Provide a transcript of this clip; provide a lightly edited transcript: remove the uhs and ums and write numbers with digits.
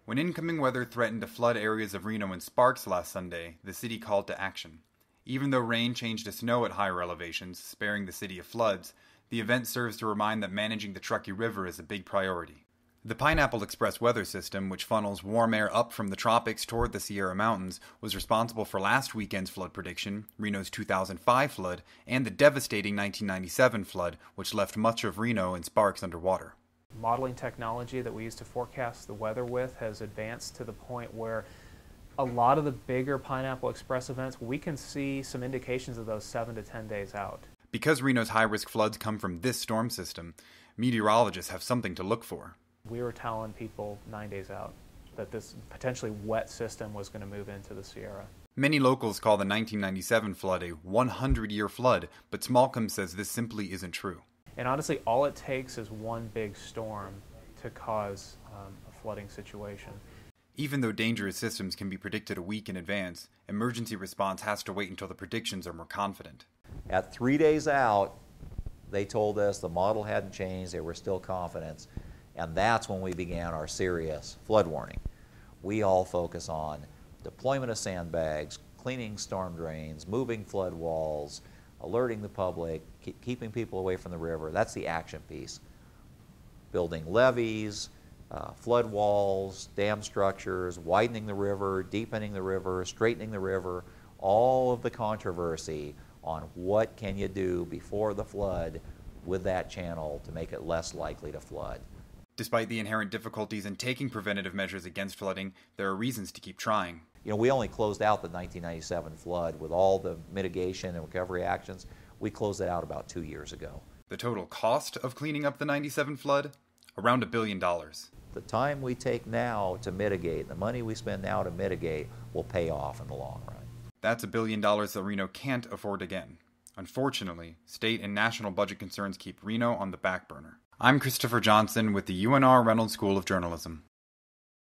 When incoming weather threatened to flood areas of Reno and Sparks last Sunday, the city called to action. Even though rain changed to snow at higher elevations, sparing the city of floods, the event serves to remind that managing the Truckee River is a big priority. The Pineapple Express weather system, which funnels warm air up from the tropics toward the Sierra Mountains, was responsible for last weekend's flood prediction, Reno's 2005 flood, and the devastating 1997 flood, which left much of Reno and Sparks underwater. Modeling technology that we use to forecast the weather with has advanced to the point where a lot of the bigger Pineapple Express events, we can see some indications of those 7 to 10 days out. Because Reno's high-risk floods come from this storm system, meteorologists have something to look for. We were telling people 9 days out that this potentially wet system was going to move into the Sierra. Many locals call the 1997 flood a 100-year flood, but Smallcombe says this simply isn't true. And honestly, all it takes is one big storm to cause a flooding situation. Even though dangerous systems can be predicted a week in advance, emergency response has to wait until the predictions are more confident. At 3 days out, they told us the model hadn't changed, they were still confident, and that's when we began our serious flood warning. We all focus on deployment of sandbags, cleaning storm drains, moving flood walls, alerting the public, keeping people away from the river. That's the action piece. Building levees, flood walls, dam structures, widening the river, deepening the river, straightening the river, all of the controversy on what can you do before the flood with that channel to make it less likely to flood. Despite the inherent difficulties in taking preventative measures against flooding, there are reasons to keep trying. You know, we only closed out the 1997 flood with all the mitigation and recovery actions. We closed it out about 2 years ago. The total cost of cleaning up the 97 flood? Around $1 billion. The time we take now to mitigate, the money we spend now to mitigate, will pay off in the long run. That's $1 billion that Reno can't afford again. Unfortunately, state and national budget concerns keep Reno on the back burner. I'm Christopher Johnson with the UNR Reynold School of Journalism.